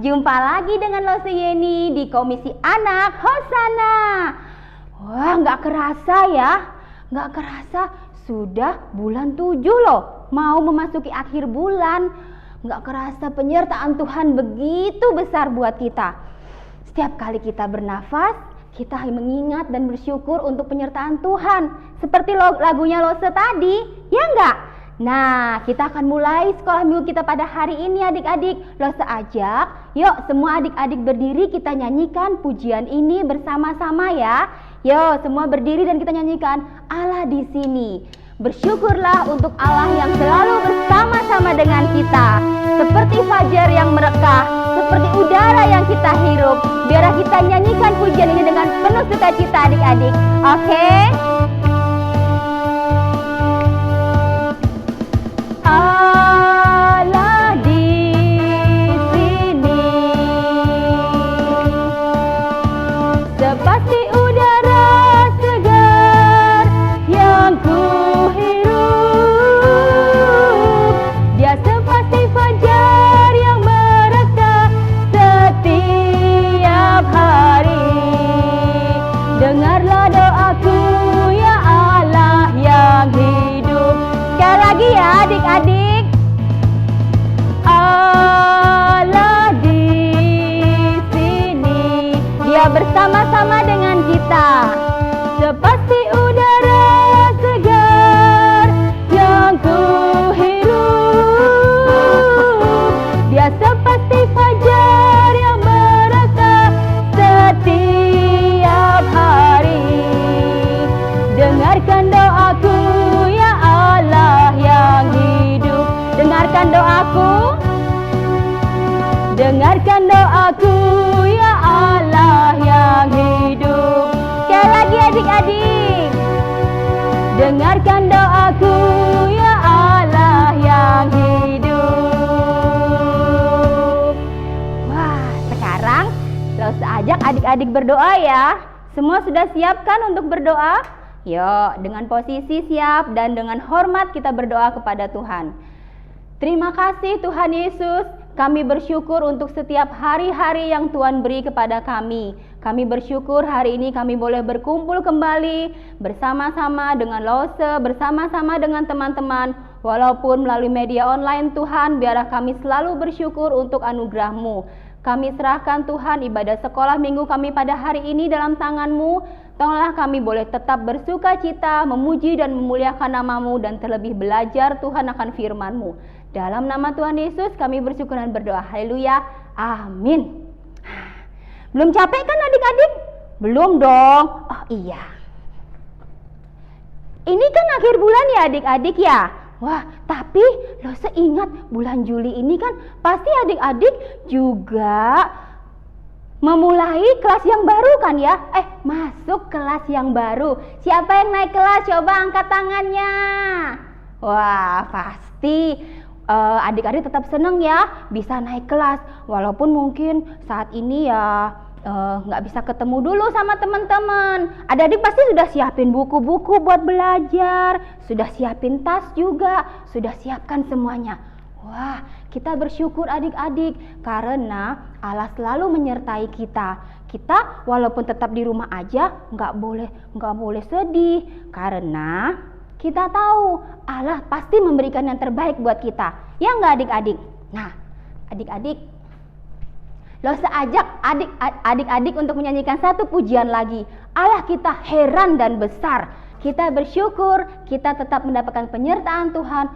Jumpa lagi dengan Lose Yeni di Komisi Anak Hosana. Wah, nggak kerasa ya, nggak kerasa sudah bulan 7 loh, mau memasuki akhir bulan. Nggak kerasa penyertaan Tuhan begitu besar buat kita. Setiap kali kita bernafas, kita mengingat dan bersyukur untuk penyertaan Tuhan. Seperti lagunya Lose tadi, ya nggak? Nah, kita akan mulai sekolah minggu kita pada hari ini adik-adik. Lose ajak, yuk semua adik-adik berdiri, kita nyanyikan pujian ini bersama-sama ya. Yuk semua berdiri dan kita nyanyikan Allah di sini. Bersyukurlah untuk Allah yang selalu bersama-sama dengan kita. Seperti fajar yang merekah, seperti udara yang kita hirup. Biar kita nyanyikan pujian ini dengan penuh sukacita adik-adik. Oke? Allah di sini, seperti udara segar yang kuhirup. Dia seperti fajar yang merekah setiap hari. Dengarlah doaku ya Allah yang hidup. Sekali lagi ya adik-adik. Allah di sini, Dia bersama-sama dengan kita. Seperti udara segar yang kuhirup. Dia seperti fajar yang merekah setiap hari. Dengarkan doaku ya Allah yang hidup. Dengarkan doaku. Dengarkan doaku ya Allah yang hidup. Sekali lagi adik-adik. Dengarkan doaku ya Allah yang hidup. Wah, sekarang Lose ajak adik-adik berdoa ya. Semua sudah siapkan untuk berdoa? Yuk, dengan posisi siap dan dengan hormat kita berdoa kepada Tuhan. Terima kasih Tuhan Yesus, kami bersyukur untuk setiap hari-hari yang Tuhan beri kepada kami. Kami bersyukur hari ini kami boleh berkumpul kembali bersama-sama dengan Lose, bersama-sama dengan teman-teman. Walaupun melalui media online Tuhan, biarlah kami selalu bersyukur untuk anugerah-Mu. Kami serahkan Tuhan ibadah sekolah minggu kami pada hari ini dalam tangan-Mu. Tolonglah kami boleh tetap bersuka cita, memuji dan memuliakan nama-Mu dan terlebih belajar Tuhan akan firman-Mu. Dalam nama Tuhan Yesus kami bersyukur dan berdoa. Haleluya. Amin. Belum capek kan adik-adik? Belum dong. Oh iya. Ini kan akhir bulan ya adik-adik ya. Wah, tapi Lose ingat bulan Juli ini kan pasti adik-adik juga memulai kelas yang baru kan ya? Masuk kelas yang baru. Siapa yang naik kelas? Coba angkat tangannya. Wah, pasti adik-adik tetap senang ya bisa naik kelas. Walaupun mungkin saat ini ya nggak bisa ketemu dulu sama teman-teman. Adik-adik pasti sudah siapin buku-buku buat belajar, sudah siapin tas juga, sudah siapkan semuanya. Wah, kita bersyukur adik-adik karena Allah selalu menyertai kita. Kita walaupun tetap di rumah aja nggak boleh sedih karena kita tahu Allah pasti memberikan yang terbaik buat kita. Ya nggak adik-adik? Nah, adik-adik, Lose ajak adik-adik untuk menyanyikan satu pujian lagi. Allah kita heran dan besar. Kita bersyukur, kita tetap mendapatkan penyertaan Tuhan,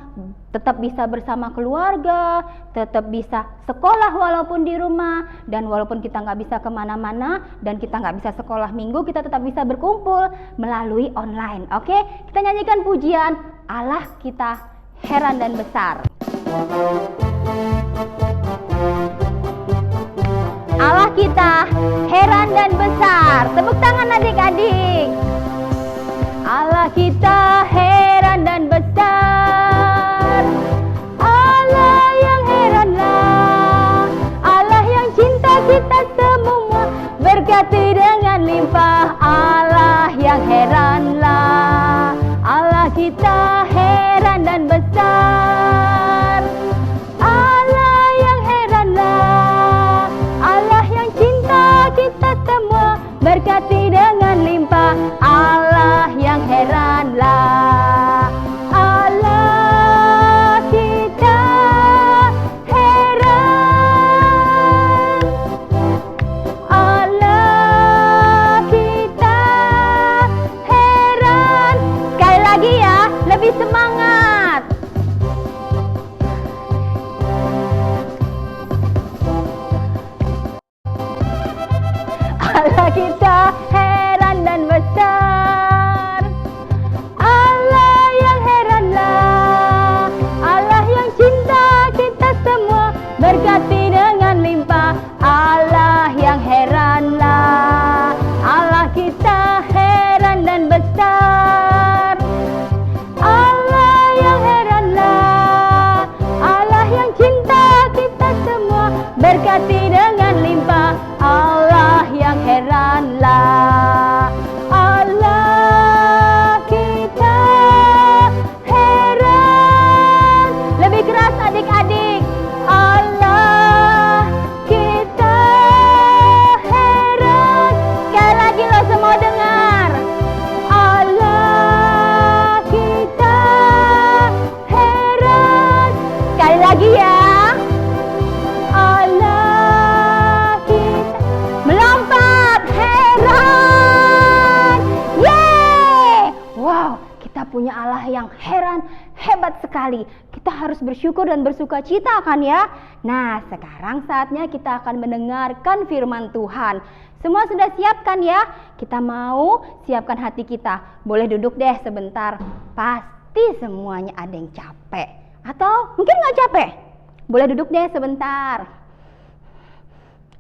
tetap bisa bersama keluarga, tetap bisa sekolah walaupun di rumah, dan walaupun kita nggak bisa kemana-mana, dan kita nggak bisa sekolah minggu, kita tetap bisa berkumpul melalui online. Oke, kita nyanyikan pujian Allah kita heran dan besar. Allah kita heran dan besar. Tepuk tangan adik-adik. Allah kita heran dan besar. Allah yang heranlah. Allah yang cinta kita semua. Berkati dengan limpah. Allah yang heranlah. Allah kita heran dan besar. Allah yang heranlah. kita heran dan besar. Allah yang heranlah, Allah yang cinta kita semua, berkati dengan limpah. Allah yang heranlah, Allah kita heran dan besar. Allah yang heranlah, Allah yang cinta kita semua, berkati dengan limpah. Allah yang heranlah, Allah kita heran. Lebih keras adik-adik. Allah kita heran. Sekali lagi lo semua dengar. Allah kita heran. Sekali lagi ya. Allah kita melompat heran. Yeay! Wow, kita punya Allah yang heran, hebat sekali. Kita harus bersyukur dan bersuka cita kan ya. Nah, sekarang saatnya kita akan mendengarkan firman Tuhan. Semua sudah siap kan ya? Kita mau siapkan hati kita. Boleh duduk deh sebentar. Pasti semuanya ada yang capek. Atau mungkin nggak capek? Boleh duduk deh sebentar.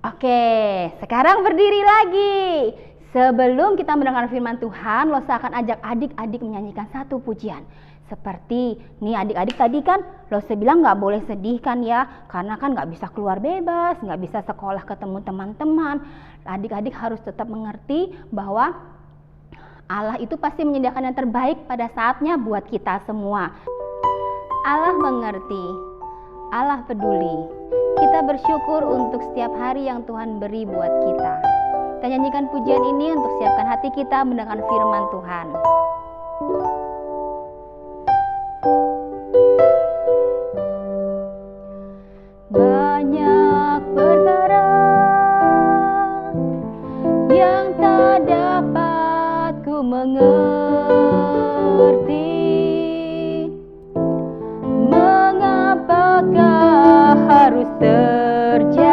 Oke, sekarang berdiri lagi. Sebelum kita mendengar firman Tuhan, Losa akan ajak adik-adik menyanyikan satu pujian. Seperti nih adik-adik tadi kan Losa bilang nggak boleh sedih kan ya, karena kan nggak bisa keluar bebas, nggak bisa sekolah ketemu teman-teman. Adik-adik harus tetap mengerti bahwa Allah itu pasti menyediakan yang terbaik pada saatnya buat kita semua. Allah mengerti, Allah peduli. Kita bersyukur untuk setiap hari yang Tuhan beri buat kita. Kita nyanyikan pujian ini untuk siapkan hati kita mendengar firman Tuhan. Banyak perkara yang tak dapat ku mengerti. Mengapakah harus terjadi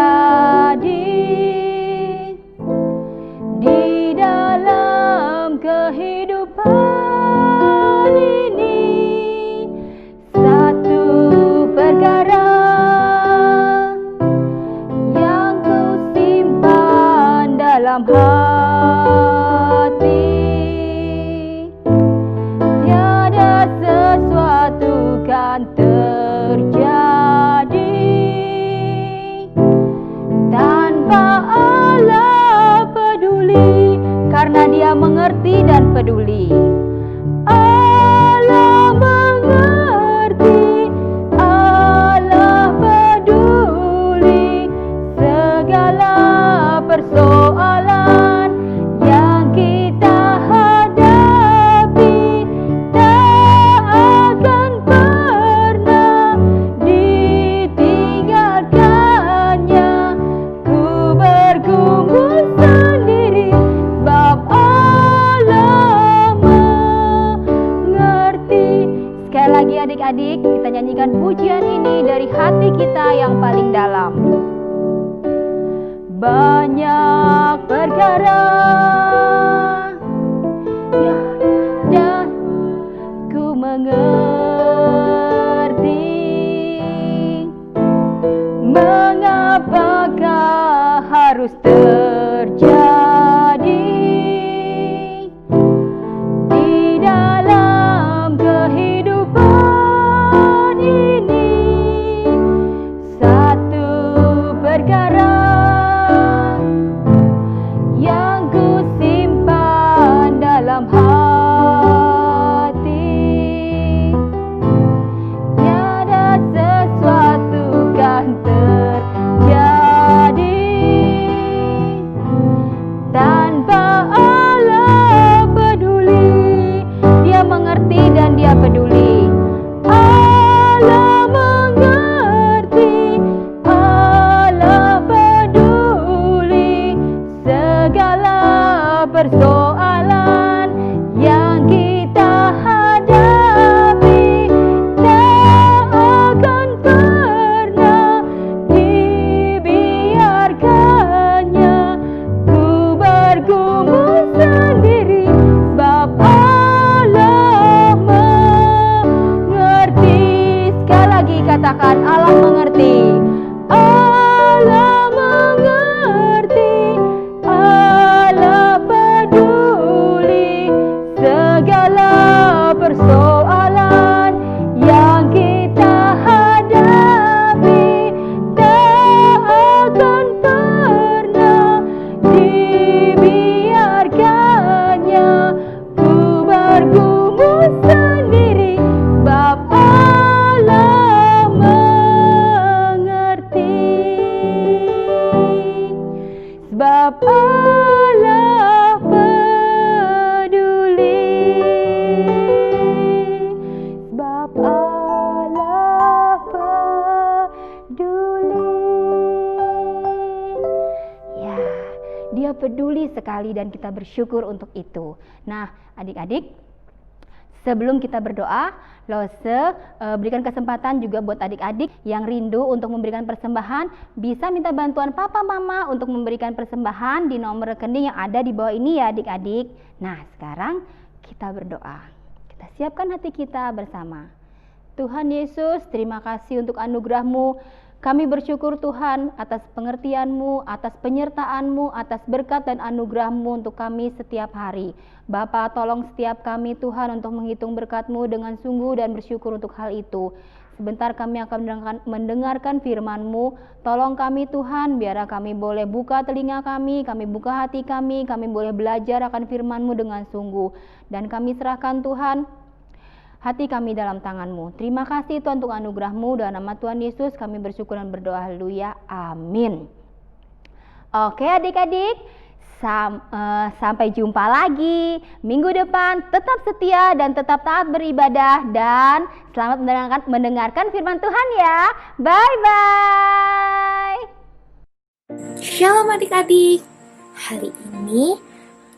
di dalam kehidupan ini? Satu perkara yang ku simpan dalam hati, tiada sesuatu kan terjadi tanpa Allah peduli, karena Dia mengerti dan peduli. Allah mengerti, Allah peduli segala persoalan yang kita hadapi, tak akan pernah ditinggalkannya. Ku bergumul sendiri sebab Allah mengerti. Sekali lagi adik-adik, kita nyanyikan pujian ini dari hati kita yang paling dalam. Banyak perkara yang ku mengerti, mengapakah harus terjadi di dalam kehidupan ini. Satu perkara yang ku simpan dalam hati, tiada sesuatu kan terjadi tanpa Allah peduli. Dia mengerti dan Dia peduli. Allah mengerti, Allah peduli Dia peduli sekali dan kita bersyukur untuk itu. Nah, adik-adik, sebelum kita berdoa, Lose berikan kesempatan juga buat adik-adik yang rindu untuk memberikan persembahan, bisa minta bantuan papa mama untuk memberikan persembahan di nomor rekening yang ada di bawah ini ya adik-adik. Nah, sekarang kita berdoa. Kita siapkan hati kita bersama. Tuhan Yesus, terima kasih untuk anugerah-Mu. Kami bersyukur Tuhan atas pengertian-Mu, atas penyertaan-Mu, atas berkat dan anugerah-Mu untuk kami setiap hari. Bapa, tolong setiap kami Tuhan untuk menghitung berkat-Mu dengan sungguh dan bersyukur untuk hal itu. Sebentar kami akan mendengarkan firman-Mu. Tolong kami Tuhan, biar kami boleh buka telinga kami buka hati kami boleh belajar akan firman-Mu dengan sungguh. Dan kami serahkan Tuhan hati kami dalam tangan-Mu. Terima kasih Tuhan untuk anugerah-Mu. Dalam nama Tuhan Yesus kami bersyukur dan berdoa. Haleluya. Amin. Oke adik-adik, sampai jumpa lagi minggu depan. Tetap setia dan tetap taat beribadah. Dan selamat mendengarkan firman Tuhan ya. Bye-bye. Shalom adik-adik. Hari ini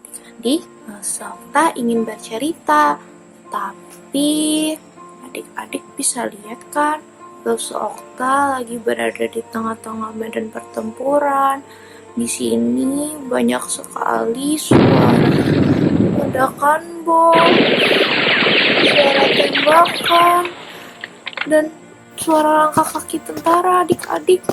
adik-adik Softa ingin bercerita. Tapi adik-adik bisa lihat kan, Lose Okta lagi berada di tengah-tengah medan pertempuran. Di sini banyak sekali suara ledakan bom, suara tembakan, dan suara langkah kaki tentara. Adik-adik,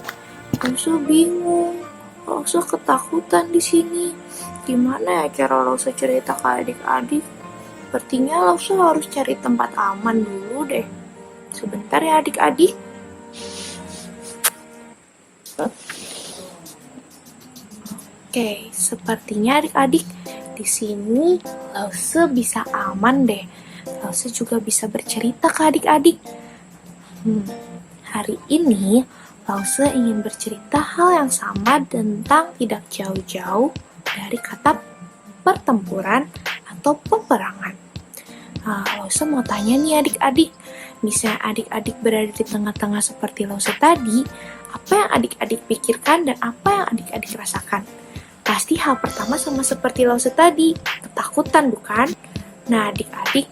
Lose bingung, Lose ketakutan di sini. Gimana ya cara Lose cerita ke adik-adik? Sepertinya Lose harus cari tempat aman dulu deh. Sebentar ya adik-adik. Oke, sepertinya adik-adik di sini Lose bisa aman deh. Lose juga bisa bercerita ke adik-adik. Hari ini Lose ingin bercerita hal yang sama tentang tidak jauh-jauh dari kata pertempuran atau peperangan. Lose mau tanya nih adik-adik, misalnya adik-adik berada di tengah-tengah seperti Lose tadi, apa yang adik-adik pikirkan dan apa yang adik-adik rasakan? Pasti hal pertama sama seperti Lose tadi, ketakutan bukan? Nah adik-adik,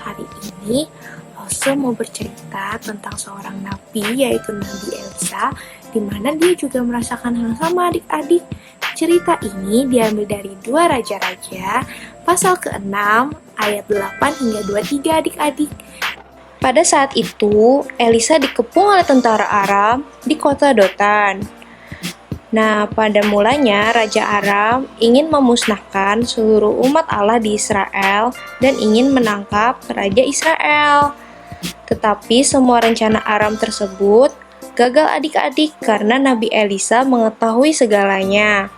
hari ini Lose mau bercerita tentang seorang nabi, yaitu Nabi Elisa, di mana dia juga merasakan hal sama adik-adik. Cerita ini diambil dari 2 Raja-Raja, pasal ke-6, ayat 8 hingga 23 adik-adik. Pada saat itu, Elisa dikepung oleh tentara Aram di kota Dotan. Nah, pada mulanya Raja Aram ingin memusnahkan seluruh umat Allah di Israel dan ingin menangkap Raja Israel. Tetapi semua rencana Aram tersebut gagal adik-adik karena Nabi Elisa mengetahui segalanya.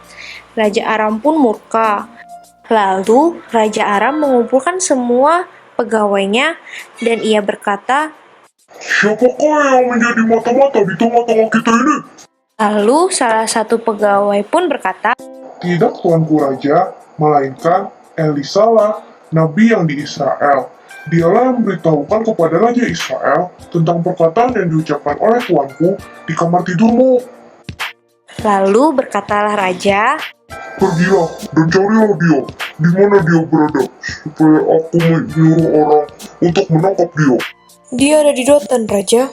Raja Aram pun murka. Lalu Raja Aram mengumpulkan semua pegawainya dan ia berkata, "Siapakah yang menjadi mata-mata di tengah-tengah kita ini?" Lalu salah satu pegawai pun berkata, "Tidak, Tuanku Raja, melainkan Elisa lah, nabi yang di Israel. Dialah yang memberitahukan kepada Raja Israel tentang perkataan yang diucapkan oleh Tuanku di kamar tidurmu." Lalu berkatalah Raja, "Pergilah dan carilah dia, di mana dia berada, supaya aku menyuruh orang untuk menangkap dia." "Dia ada di Dotan, Raja."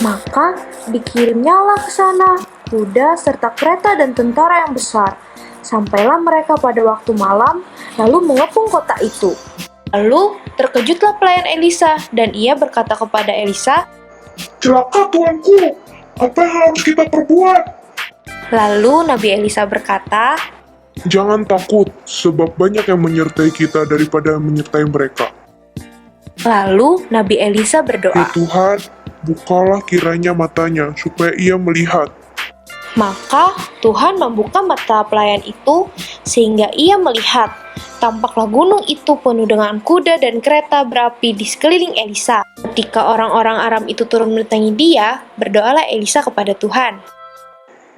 Maka dikirimnyalah ke sana kuda serta kereta dan tentara yang besar. Sampailah mereka pada waktu malam, lalu mengepung kota itu. Lalu terkejutlah pelayan Elisa, dan ia berkata kepada Elisa, "Celaka Tuanku, apa yang harus kita perbuat?" Lalu Nabi Elisa berkata, "Jangan takut, sebab banyak yang menyertai kita daripada menyertai mereka." Lalu Nabi Elisa berdoa. "Ya Tuhan, bukalah kiranya matanya, supaya ia melihat." Maka Tuhan membuka mata pelayan itu, sehingga ia melihat. Tampaklah gunung itu penuh dengan kuda dan kereta berapi di sekeliling Elisa. Ketika orang-orang Aram itu turun mendatangi dia, berdoalah Elisa kepada Tuhan.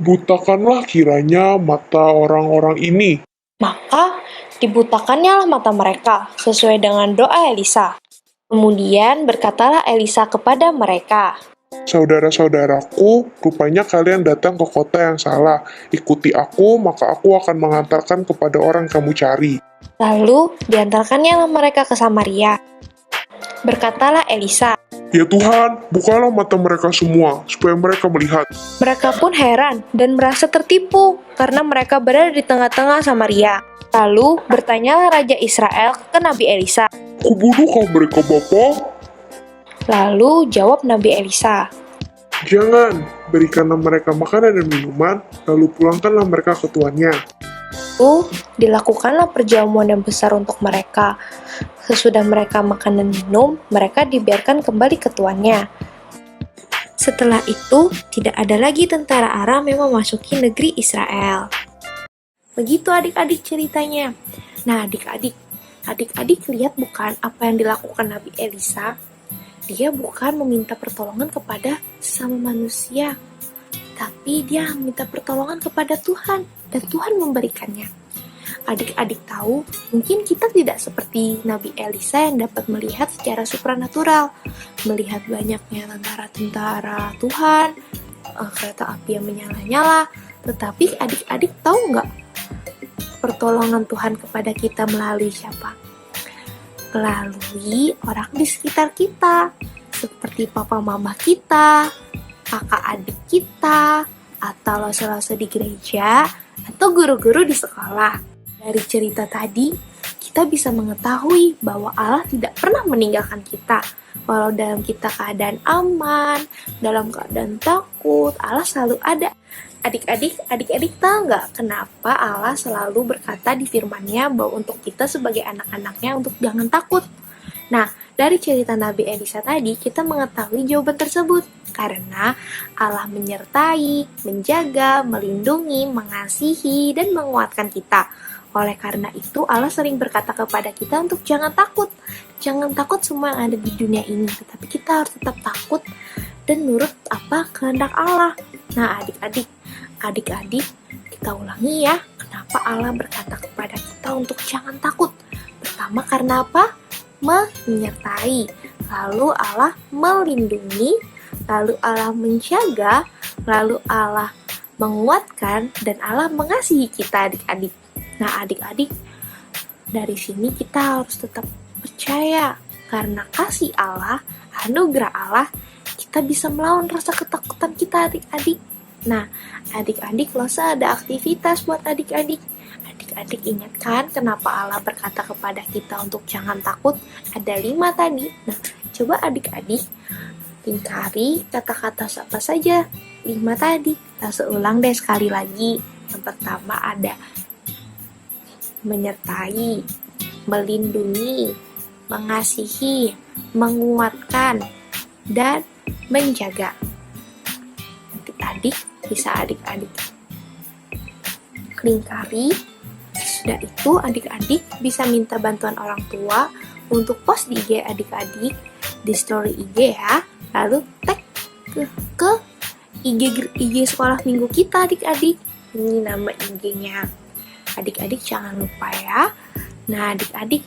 "Butakanlah kiranya mata orang-orang ini." Maka dibutakannya lah mata mereka, sesuai dengan doa Elisa. Kemudian berkatalah Elisa kepada mereka, Saudara-saudaraku, rupanya kalian datang ke kota yang salah. Ikuti aku, maka aku akan mengantarkan kepada orang yang kamu cari. Lalu diantarkannya mereka ke Samaria. Berkatalah Elisa. Ya Tuhan, bukalah mata mereka semua, supaya mereka melihat. Mereka pun heran dan merasa tertipu karena mereka berada di tengah-tengah Samaria. Lalu bertanyalah Raja Israel ke Nabi Elisa. Kubudukah mereka, Bapa? Lalu jawab Nabi Elisa. Jangan, berikanlah mereka makanan dan minuman, lalu pulangkanlah mereka ke tuannya. Lalu dilakukanlah perjamuan yang besar untuk mereka. Sesudah mereka makan dan minum, mereka dibiarkan kembali ke tuannya. Setelah itu, tidak ada lagi tentara Aram yang memasuki negeri Israel. Begitu adik-adik ceritanya. Nah adik-adik lihat bukan apa yang dilakukan Nabi Elisa? Dia bukan meminta pertolongan kepada sesama manusia, tapi dia meminta pertolongan kepada Tuhan, dan Tuhan memberikannya. Adik-adik tahu, mungkin kita tidak seperti Nabi Elisa yang dapat melihat secara supranatural, melihat banyaknya tentara-tentara Tuhan, kereta api yang menyala-nyala, tetapi adik-adik tahu nggak pertolongan Tuhan kepada kita melalui siapa? Melalui orang di sekitar kita, seperti papa mama kita, kakak adik kita, atau lose-lose di gereja, atau guru-guru di sekolah. Dari cerita tadi, kita bisa mengetahui bahwa Allah tidak pernah meninggalkan kita. Walau dalam kita keadaan aman, dalam keadaan takut, Allah selalu ada. Adik-adik tahu nggak kenapa Allah selalu berkata di firman-Nya bahwa untuk kita sebagai anak-anaknya untuk jangan takut. Nah, dari cerita Nabi Elisa tadi kita mengetahui jawaban tersebut karena Allah menyertai, menjaga, melindungi, mengasihi, dan menguatkan kita. Oleh karena itu Allah sering berkata kepada kita untuk jangan takut. Jangan takut semua yang ada di dunia ini, tetapi kita harus tetap takut dan nurut apa kehendak Allah. Nah, adik-adik, kita ulangi ya, kenapa Allah berkata kepada kita untuk jangan takut. Pertama karena apa? Menyertai, lalu Allah melindungi, lalu Allah menjaga, lalu Allah menguatkan, dan Allah mengasihi kita adik-adik. Nah adik-adik, dari sini kita harus tetap percaya, karena kasih Allah, anugerah Allah, kita bisa melawan rasa ketakutan kita adik-adik. Nah, adik-adik Lose ada aktivitas buat adik-adik. Adik-adik ingat kan kenapa Allah berkata kepada kita untuk jangan takut? Ada 5 tadi. Nah, coba adik-adik lingkari kata-kata apa saja 5 tadi. Lose ulang deh sekali lagi. Yang pertama ada menyertai, melindungi, mengasihi, menguatkan, dan menjaga. Adik-adik bisa adik-adik lingkari. Sudah itu adik-adik bisa minta bantuan orang tua untuk post di IG adik-adik, di story IG ya, lalu tag ke IG sekolah minggu kita adik-adik. Ini nama IG-nya. Adik-adik jangan lupa ya. Nah adik-adik,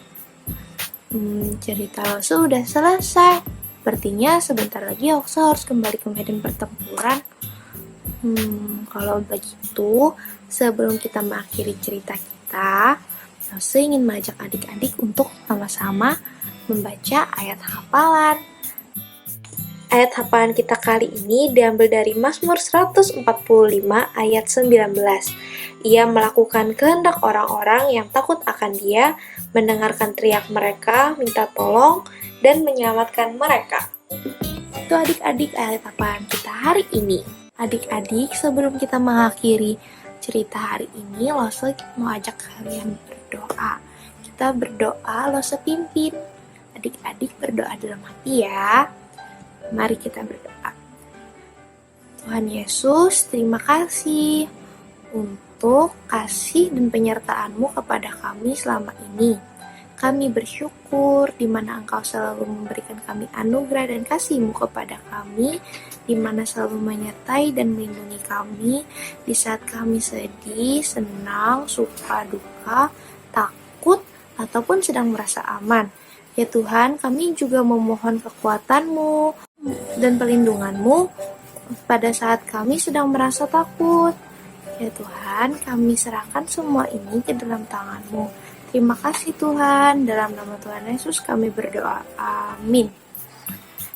cerita Lose udah selesai. Sepertinya sebentar lagi Lose harus kembali ke medan pertempuran. Kalau begitu, sebelum kita mengakhiri cerita kita, Lose ingin mengajak adik-adik untuk sama-sama membaca ayat hafalan. Ayat hafalan kita kali ini diambil dari Mazmur 145 ayat 19. Ia melakukan kehendak orang-orang yang takut akan Dia, mendengarkan teriak mereka, minta tolong, dan menyelamatkan mereka. Itu adik-adik ayat hafalan kita hari ini. Adik-adik, sebelum kita mengakhiri cerita hari ini, Lose mau ajak kalian berdoa. Kita berdoa, Lose pimpin. Adik-adik berdoa dalam hati ya. Mari kita berdoa. Tuhan Yesus, terima kasih untuk kasih dan penyertaan-Mu kepada kami selama ini. Kami bersyukur di mana Engkau selalu memberikan kami anugerah dan kasih-Mu kepada kami, di mana selalu menyertai dan melindungi kami di saat kami sedih, senang, suka, duka, takut, ataupun sedang merasa aman. Ya Tuhan, kami juga memohon kekuatan-Mu dan pelindungan-Mu pada saat kami sedang merasa takut. Ya Tuhan, kami serahkan semua ini ke dalam tangan-Mu. Terima kasih Tuhan, dalam nama Tuhan Yesus kami berdoa. Amin.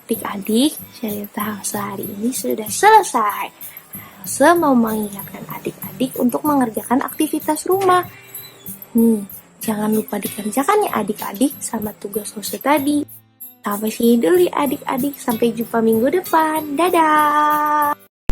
Adik-adik, cerita sehari ini sudah selesai. Saya mau mengingatkan adik-adik untuk mengerjakan aktivitas rumah. Nih, jangan lupa dikerjakan ya adik-adik sama tugas Hose tadi. Sampai sini dulu ya adik-adik, sampai jumpa minggu depan. Dadah!